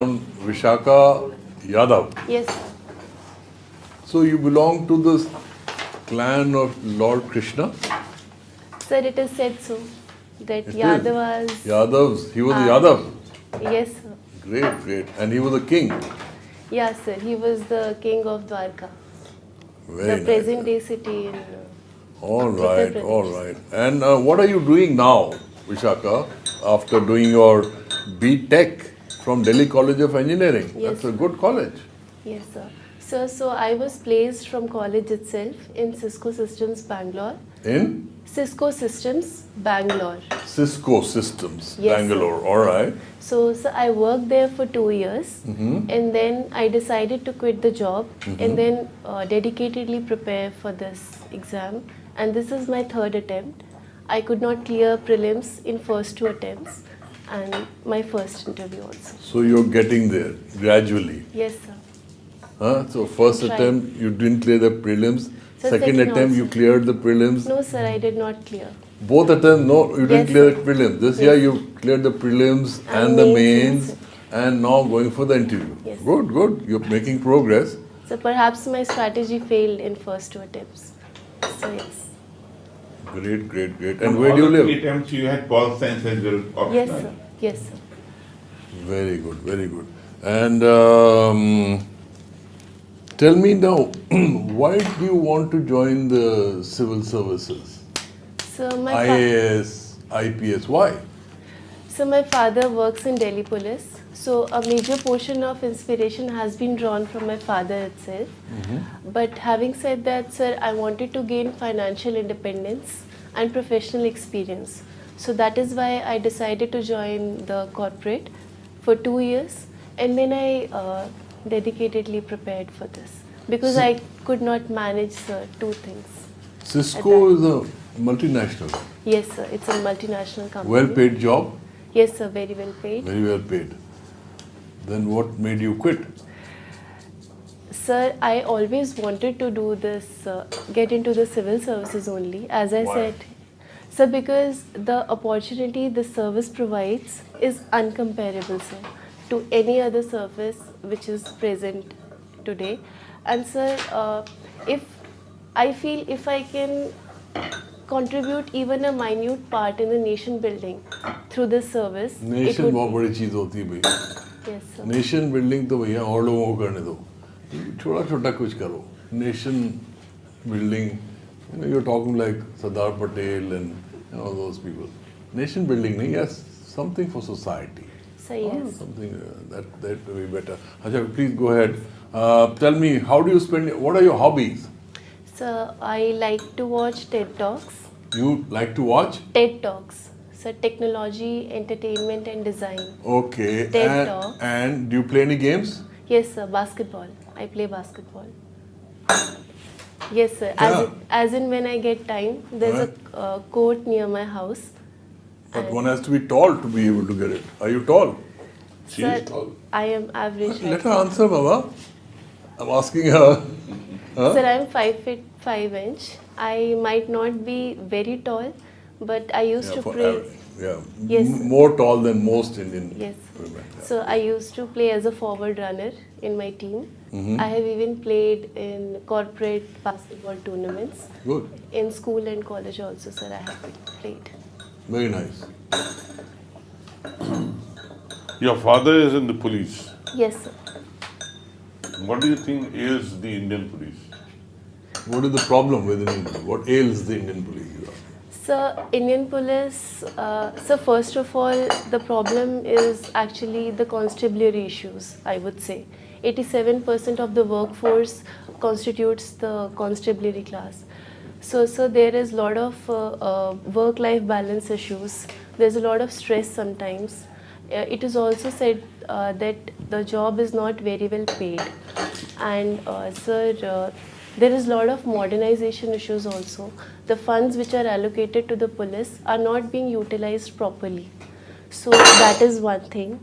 Vishaka Yadav. Yes, So you belong to this clan of Lord Krishna? sir, it is said so that It is. Yadavas. Yadavs. He was a Ah. Yadav. Yes, sir. Great, great. And he was a king. Yeah, sir. He was the king of Dwarka, Very the nice. present day city in. All Uttar right, Pradesh. all right. And what are you doing now, Vishaka, after doing your B.Tech from Delhi College of Engineering? Yes. That's a good college. Yes, sir. Sir, so I was placed from college itself in Cisco Systems, Bangalore. In Cisco Systems, Bangalore. Cisco Systems, Yes, sir. Bangalore. All right. So I worked there for 2 years, and then I decided to quit the job and then dedicatedly prepare for this exam. And this is my third attempt. I could not clear prelims in first 2 attempts, and my first interview also. So you're getting there gradually. Yes, sir. Huh? So first Tried. attempt you didn't clear the prelims. Sir, Second second attempt you also. cleared the prelims. No, sir, I did not clear. Both attempts, no, you didn't Yes, clear sir. the prelims. This Yes. year you cleared the prelims and the mains, mains, and now going for the interview. Yes. Good, good. You're making progress. So perhaps my strategy failed in first 2 attempts. So yes. Great, great, great. From And where all do you the live? three attempts you had pol science as well optional. Yes, sir. Yes, sir. Very good, very good. And tell me now, why do you want to join the civil services? So my IAS, IPS, why? So my father works in Delhi Police. So a major portion of inspiration has been drawn from my father itself. But having said that, sir, I wanted to gain financial independence and professional experience. So that is why I decided to join the corporate for 2 years, and then I dedicatedly prepared for this because I could not manage, sir, two things. Cisco is a multinational, Yes, sir, it's a multinational company. well-paid job, Yes, sir, very well paid. very well paid. Then what made you quit? Sir, I always wanted to do this, get into the civil services only, as I Why? said. Sir, because the opportunity the service provides is uncomparable, sir, to any other service which is present today. And sir, if I can contribute even a minute part in the nation building through this service, it nation would. बहुत बड़ी चीज होती है भाई. Yes, sir. Nation building तो भैया और लोगों को करने दो. छोटा छोटा कुछ करो. Nation building, you're talking like Sardar Patel and all those people. Nation building नहीं, yes, something for society. So yes. Something that will be better. Acha, please go ahead. Tell me, how do you spend? What are your hobbies? So I like to watch TED Talks. You like to watch? TED Talks. So technology, entertainment and design. Okay. TED and, Talks. and do you play any games? Yes, sir. Basketball. I play basketball. Yes, sir. Yeah. As in when I get time, there's a court near my house. But And- one has to be tall to be able to get it. Are you tall? She Sir, is tall. I am average. Let height. her answer, Baba. I'm asking her. Huh? Sir, I am 5 feet 5 inch. I might not be very tall, but I used to for play. average. Yeah. Yes, sir. More tall than most Indian Yes. women. Yeah. So I used to play as a forward runner in my team. I have even played in corporate basketball tournaments. Good. In school and college also, sir, I have played. Very nice. Your father is in the police. Yes, sir. What do you think ails the Indian police? What is the problem with Indian police? What ails the Indian police? Sir, Indian police, so first of all, the problem is actually the constabulary issues, I would say. 87% of the workforce constitutes the constabulary class. So there is a lot of work-life balance issues. There's a lot of stress sometimes. It is also said that the job is not very well paid. And sir, there is a lot of modernization issues also. The funds which are allocated to the police are not being utilized properly. So that is one thing.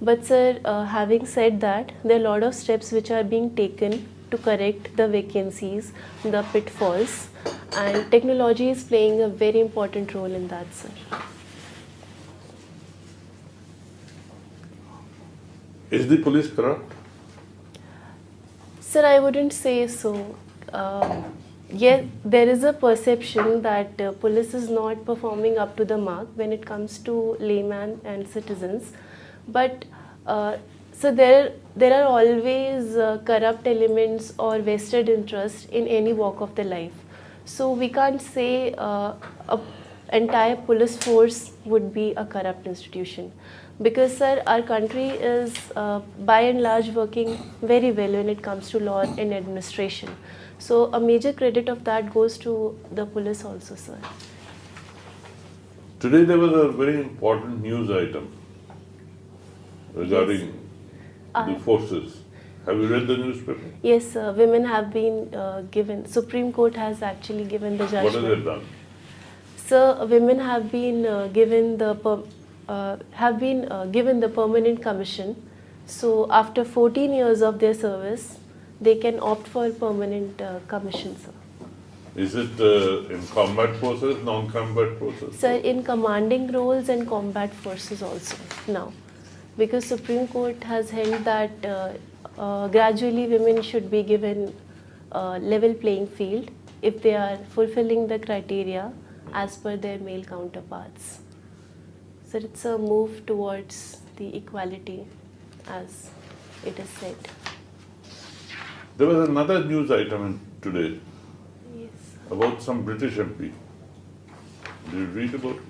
But sir, having said that, there are a lot of steps which are being taken to correct the vacancies, the pitfalls, and technology is playing a very important role in that, sir. Is the police corrupt? Sir, I wouldn't say so. Yeah, there is a perception that police is not performing up to the mark when it comes to layman and citizens. But so there are always corrupt elements or vested interest in any walk of the life. So we can't say a entire police force would be a corrupt institution. Because, sir, our country is by and large working very well when it comes to law and administration. So a major credit of that goes to the police also, sir. Today there was a very important news item regarding the forces. Have you read the newspaper? Yes, sir. Women have been given, Supreme Court has actually given the What judgment. has it done? Sir, women have been given the given the permanent commission. So after 14 years of their service, they can opt for permanent commission, sir. Is it in combat forces, non-combat forces? Sir, in commanding roles and combat forces also now. Because Supreme Court has held that gradually women should be given level playing field if they are fulfilling the criteria as per their male counterparts. So it's a move towards the equality as it is said. There was another news item today Yes. about some British MP. Did you read about it?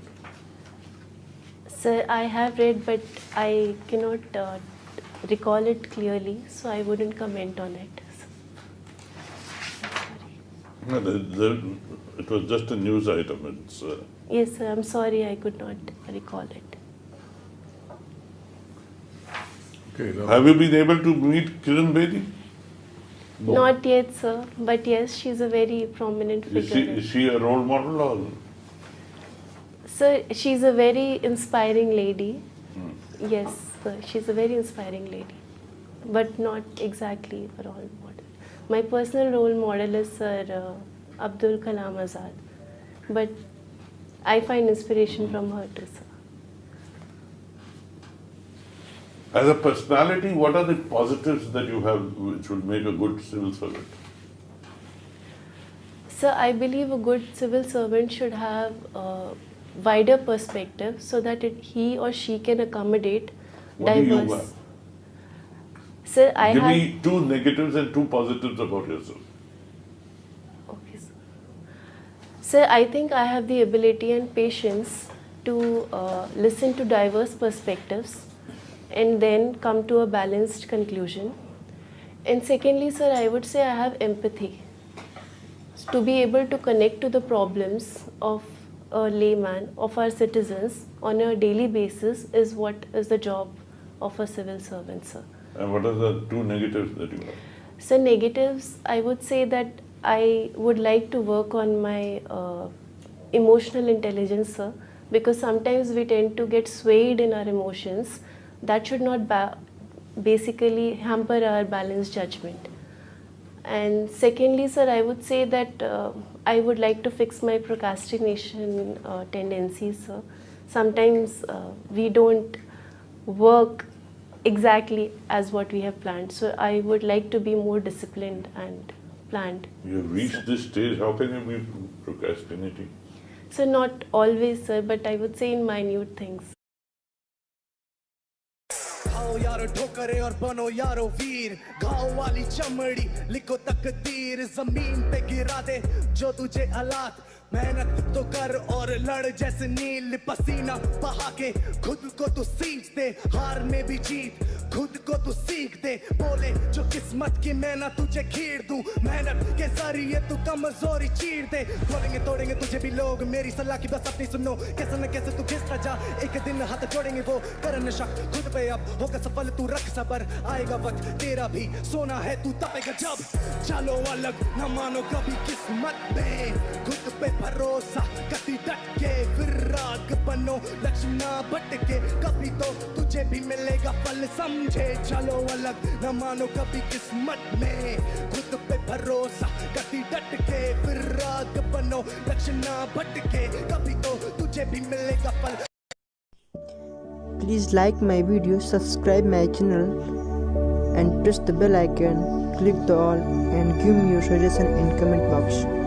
Sir, I have read but I cannot recall it clearly, so I wouldn't comment on it. No, it was just a news item. It's, Yes, sir, I'm sorry I could not recall it. Okay, now, have you been able to meet Kiran Bedi? Not yet, sir, but yes, she's a very prominent figure. Is she a role model or? Sir, she's a very inspiring lady. Yes, sir, she's a very inspiring lady, but not exactly a role model. My personal role model is Sir Abdul Kalam Azad, but I find inspiration from her too, sir. As a personality, what are the positives that you have which will make a good civil servant? Sir, I believe a good civil servant should have a wider perspective so that he or she can accommodate What do you diverse. have? Sir, I Give have. me 2 negatives and 2 positives about yourself. Okay, sir. Sir, I think I have the ability and patience to listen to diverse perspectives and then come to a balanced conclusion. And secondly, sir, I would say I have empathy. To be able to connect to the problems of a layman, of our citizens on a daily basis is what is the job of a civil servant, sir. And what are the 2 negatives that you have? So negatives, I would say that I would like to work on my emotional intelligence, sir, because sometimes we tend to get swayed in our emotions. That should not basically hamper our balanced judgment. And secondly, sir, I would say that I would like to fix my procrastination tendencies, sir. Sometimes we don't work exactly as what we have planned. So I would like to be more disciplined and planned. You have reached this stage, how can you be procrastinating? So not always, sir, but I would say in minute things. खाओ यारो ठोकरे और बनो यारो वीर घाव वाली चमड़ी लिखो तकदीर जमीन पे गिरा दे जो तुझे हालात मेहनत तो कर और लड़ जैसे नील पसीना बहा के खुद को तू सींच दे हार में भी जीत खुद को तू सीख दे बोले जो किस्मत की मैं ना तुझे खीर दूं मेहनत के जरिए तू कमजोरी चीर दे बोलेंगे तोड़ेंगे तुझे भी लोग मेरी सलाह की बस अपनी सुनो कैसे न कैसे तू घिसता जा एक दिन हाथ जोड़ेंगे वो करन शक खुद पे अब होगा सफल तू रख सबर आएगा वक्त तेरा भी सोना है तू तपेगा जब चलो अलग न मानो कभी किस्मत में खुद पे भरोसा कभी डट के फिर राग बनो लक्ष्य ना भटके कभी तो तुझे भी मिलेगा फल समझे चलो अलग न मानो कभी किस्मत में खुद पे भरोसा कभी डट के फिर राग बनो लक्ष्य ना भटके कभी तो तुझे भी मिलेगा फल Please like my video, subscribe my channel and press the bell icon, click the all and give me your suggestion in comment box.